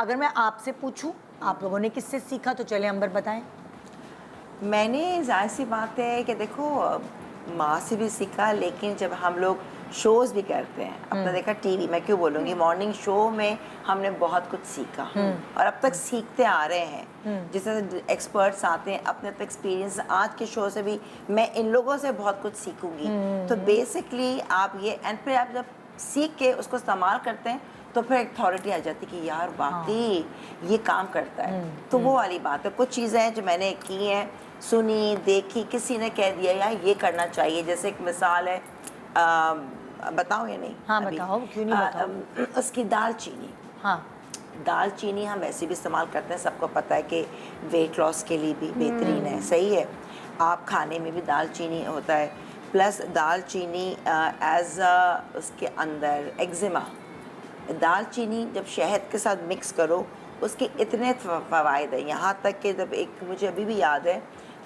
अगर मैं आपसे पूछूं आप लोगों ने किससे सीखा, तो चले अंबर बताएं। मैंने जाहिर सी बात है कि देखो माँ से भी सीखा, लेकिन जब हम लोग शोज़ भी करते हैं, अपना देखा टीवी, मैं क्यों बोलूँगी, मॉर्निंग शो में हमने बहुत कुछ सीखा और अब तक सीखते आ रहे हैं। जिस तरह से एक्सपर्ट्स आते हैं अपने अपने एक्सपीरियंस, आज के शो से भी मैं इन लोगों से बहुत कुछ सीखूंगी। तो बेसिकली आप ये एंड फिर आप जब सीख के उसको इस्तेमाल करते हैं तो फिर एक अथॉरिटी आ जाती है कि यार वाकई ये काम करता है। तो वो वाली बात है। कुछ चीज़ें हैं जो मैंने की हैं, सुनी, देखी, किसी ने कह दिया यार ये करना चाहिए। जैसे एक मिसाल है, बताओ या नहीं? हाँ बताओ, क्यों नहीं बताओ। उसकी दालचीनी। हाँ, दालचीनी हम वैसे भी इस्तेमाल करते हैं, सबको पता है कि वेट लॉस के लिए भी बेहतरीन है, सही है। आप खाने में भी दालचीनी होता है, प्लस दालचीनी एज उसके अंदर एक्जिमा, दालचीनी जब शहद के साथ मिक्स करो उसके इतने फ़वाइद हैं, यहाँ तक कि जब एक मुझे अभी भी याद है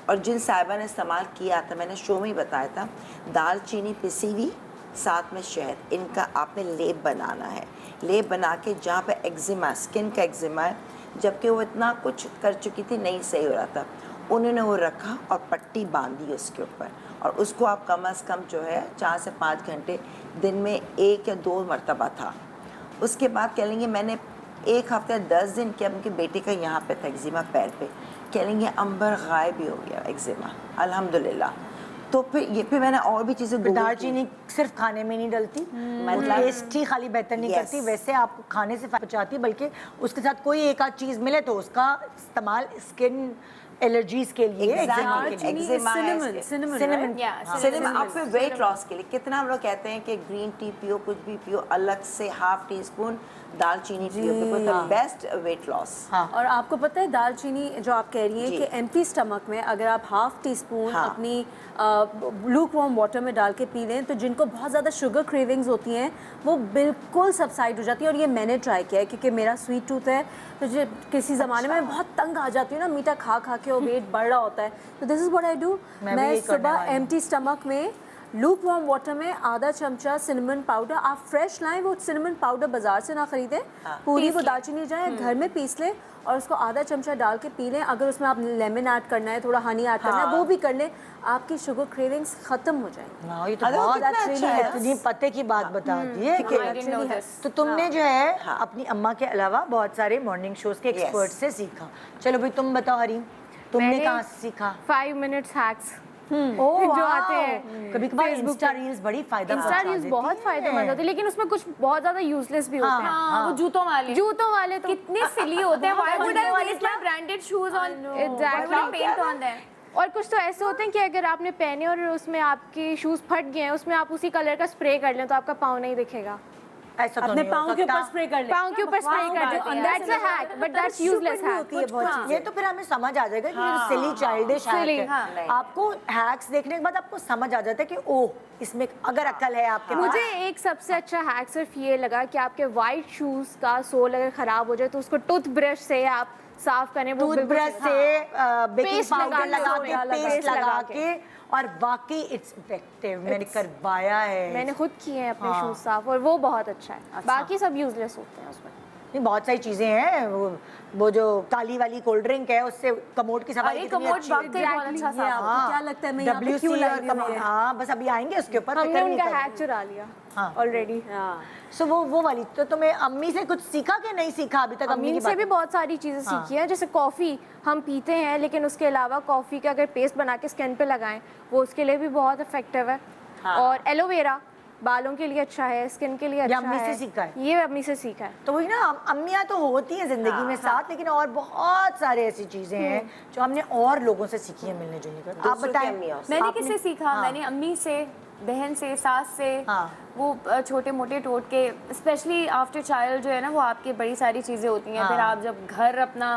और जिन साहिबा ने इस्तेमाल किया था, मैंने शो में ही बताया था, दालचीनी पिसी हुई साथ में शहद, इनका आपने लेप बनाना है। लेप बना के जहाँ पे एक्जिमा, स्किन का एक्जिमा है, जबकि वो इतना कुछ कर चुकी थी, नहीं सही हो रहा था, उन्होंने वो रखा और पट्टी बांधी उसके ऊपर, और उसको आप कम अज़ कम जो है 4 से 5 घंटे दिन में 1 या 2 मरतबा था। उसके बाद कह लेंगे मैंने 1 हफ्ते 10 दिन किया, उनके बेटे का यहाँ पे था एक्जिमा पैर पे, कह लेंगे अंबर गायब ही हो गया एक्जिमा अल्हम्दुलिल्लाह। तो फिर मैंने और भी चीज़ें दालचीनी सिर्फ खाने में नहीं डलती, मतलब टेस्ट ही खाली बेहतर नहीं करती, वैसे आपको खाने से बचाती, बल्कि उसके साथ कोई एक आध चीज़ मिले तो उसका इस्तेमाल स्किन एलर्जीज के लिए, सिनेमा आप फिर वेट लॉस के लिए कितना हम लोग कहते हैं कि ग्रीन टी पियो, कुछ भी पियो, अलग से ½ टीस्पून दालचीनी पियो, because the best weight loss. और आपको पता है दालचीनी जो आप कह रही हैं कि एम्प्टी स्टमक में अगर आप ½ टीस्पून अपनी लूक वार्म वाटर में डाल के पी लें तो जिनको बहुत ज़्यादा शुगर क्रेविंग्स होती हैं वो बिल्कुल सबसाइड हो जाती है। और ये मैंने ट्राई किया है क्योंकि मेरा स्वीट टूथ है, तो जो किसी ज़माने में बहुत तंग आ जाती हूँ ना मीठा खा खा के और वेट बढ़ रहा होता है, तो this is what I do. मैं सुबह एम्प्टी स्टमक में लूक वार्म वाटर में ½ चमचा सिनेमन पाउडर, आप फ्रेश लाएं, वो सिनेमन पाउडर बाजार से ना खरीदें, पूरी वो दालचीनी जाए घर में पीस लें और उसको ½ चमचा डाल के पी लें। अगर उसमें आप लेमन ऐड करना है, थोड़ा हनी ऐड करना है, वो भी कर लें, आपकी शुगर क्रेविंग्स खत्म हो जाएंगी। ये तो बहुत अच्छा है, इतनी पते की बात बता दी है। तो तुमने जो है अपनी अम्मा के अलावा बहुत सारे मॉर्निंग शोज के एक्सपर्ट से सीखा। चलो भाई तुम बताओ हरीम, तुमने कहाँ से सीखा? 5 मिनट्स हैक्स जो आते हैं कभी कभार इंस्टा रील्स बड़ी फायदा इंस्टा रील्स बहुत फायदेमंद होती है, लेकिन उसमें कुछ बहुत ज्यादा यूजलेस भी होते हैं। वो जूतों वाले तो कितने सिली होते हैं। Why would I waste my branded shoes on, why would I paint on them. और कुछ तो ऐसे होते हैं कि अगर आपने पहने और उसमें आपके शूज फट गए हैं, उसमें आप उसी कलर का स्प्रे कर लें तो आपका पाँव नहीं दिखेगा। ऐसा तो अपने पाँव के ऊपर स्प्रे कर ले, पाँव के ऊपर स्प्रे कर दे, that's a hack, but that's useless hack. ये तो फिर हमें समझ आ जाएगा कि ये सिली चाइल्डिश हैक है। आपको हैक्स देखने के बाद आपको समझ आ जाता है कि ओह इसमें अगर अकल है आपके। मुझे एक सबसे अच्छा हैक सिर्फ ये लगा कि आपके वाइट शूज का सोल अगर खराब हो जाए तो उसको टूथब्रश से आप साफ करें, वो टूथब्रश से बेकिंग पाउडर लगा के, पेस्ट लगा के, और वाकई इट्स इफेक्टिव। मैंने करवाया है, मैंने खुद किए हैं अपने शूज साफ, और वो बहुत अच्छा है। बाकी सब यूजलेस होते हैं उसमें। नहीं, बहुत सारी चीजें हैं। वो जो काली वाली कोल्ड ड्रिंक है उससे कमोड की सफाई कितनी अच्छी है। क्या लगता है मैं यहाँ पे क्यों लाई हूँ? हाँ बस अभी आएंगे उसके ऊपर, हमने उनका हैक चुरा लिया ऑलरेडी। सो वो वाली। तो तुम्हें अम्मी से कुछ सीखा कि नहीं सीखा अभी तक? अम्मी से भी बहुत सारी चीजें सीखी हैं, जैसे कॉफी हम पीते हैं लेकिन उसके अलावा कॉफी का अगर पेस्ट बना के स्किन पे लगाएं वो उसके लिए भी बहुत इफेक्टिव है। और एलोवेरा बालों के लिए अच्छा है, स्किन के लिए अच्छा है। अम्मी से सीखा है? ये अम्मी से सीखा है। तो वही ना, अम्मियाँ तो होती हैं जिंदगी में साथ, लेकिन और बहुत सारे ऐसी चीजें हैं जो हमने और लोगों से सीखी है मिलने जुलने कर। आप बताएं। मैंने किससे सीखा? मैंने अम्मी से, बहन से, सास से। वो छोटे मोटे टोटके, स्पेशली आफ्टर चाइल्ड जो है ना, वो आपकी बड़ी सारी चीजें होती हैं। फिर आप जब घर अपना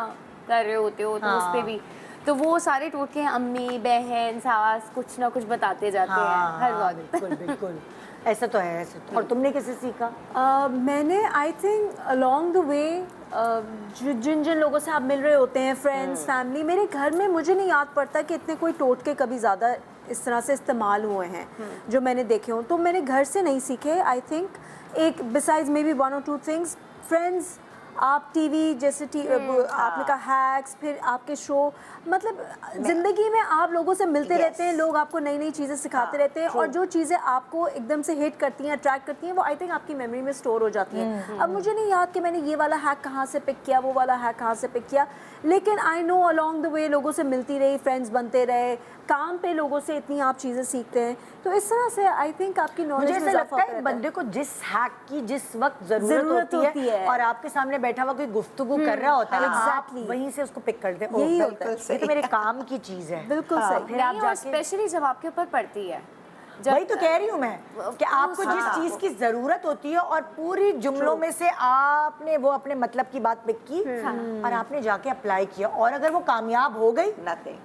कर रहे होते हो तो उस पर भी, तो वो सारे टोटके हैं, अम्मी, बहन, सास कुछ ना कुछ बताते जाते हैं हर वक्त। बिल्कुल बिल्कुल, ऐसा तो है, ऐसा तो। और तुमने कैसे सीखा? मैंने I think along the way, जिन जिन लोगों से आप मिल रहे होते हैं, फ्रेंड्स, फैमिली। मेरे घर में मुझे नहीं याद पड़ता कि इतने कोई टोटके कभी ज़्यादा इस तरह से इस्तेमाल हुए हैं जो मैंने देखे हों। तो मैंने घर से नहीं सीखे। आई थिंक एक besides may be 1 or 2 things, friends आप टीवी जैसे आपने कहा हैक्स, फिर आपके शो, मतलब जिंदगी में आप लोगों से मिलते रहते हैं, लोग आपको नई नई चीज़ें सिखाते रहते हैं, और जो चीज़ें आपको एकदम से हिट करती हैं, अट्रैक्ट करती हैं, वो आई थिंक आपकी मेमोरी में स्टोर हो जाती हैं। अब मुझे नहीं याद कि मैंने ये वाला हैक कहाँ से पिक किया, वो वाला हैक कहाँ से पिक किया, लेकिन आई नो अलोंग द वे लोगों से मिलती रही, फ्रेंड्स बनते रहे, काम पे लोगों से इतनी आप चीज़ें सीखते हैं, तो इस तरह से आई थिंक आपकी नॉलेज मुझे में ऐसा इजाफा लगता है होता बंदे को जिस हैक की जिस वक्त जरूरत होती है और आपके सामने बैठा हुआ कोई गुफ्तगू कर रहा होता है, आप वहीं से उसको पिक करते हो। यही होता है। ये तो मेरे काम की चीज है। बिल्कुल सही। फिर आप नहीं, और जाके स्पेशली जब आपके ऊपर पड़ती है, वही तो कह रही हूँ मैं कि आपको जिस चीज की जरूरत होती है और पूरी जुमलों में से आपने वो अपने मतलब की बात पिक की और आपने जाके अप्लाई किया, और अगर वो कामयाब हो गई, नथिंग।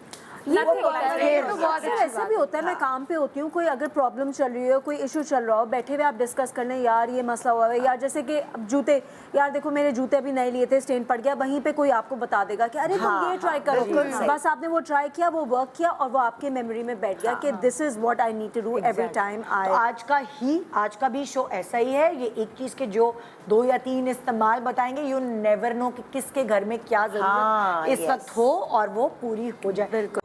ये Nothing वो like that. ये तो तो बहुत बहुत अच्छी ऐसा भी होता है, मैं काम पे होती हूँ, कोई अगर प्रॉब्लम चल रही है, कोई इशू चल रहा हो, बैठे हुए आप डिस्कस कर लें, यार ये मसला हुआ है, यार जैसे कि अब जूते, यार देखो मेरे जूते अभी नए लिए थे, स्टेन पड़ गया, वहीं पे कोई आपको बता देगा कि अरे तुम ये ट्राई करो, बस आपने वो ट्राई किया, वो वर्क किया, और वो आपके मेमोरी में बैठ गया कि this is what I need to do every time I. तो आज का भी शो ऐसा ही है। ये 21 के जो 2 या 3 इस्तेमाल बताएंगे, यू नेवर नो कि किसके घर में क्या जरूरत इस वक्त हो और वो पूरी हो जाए। बिल्कुल।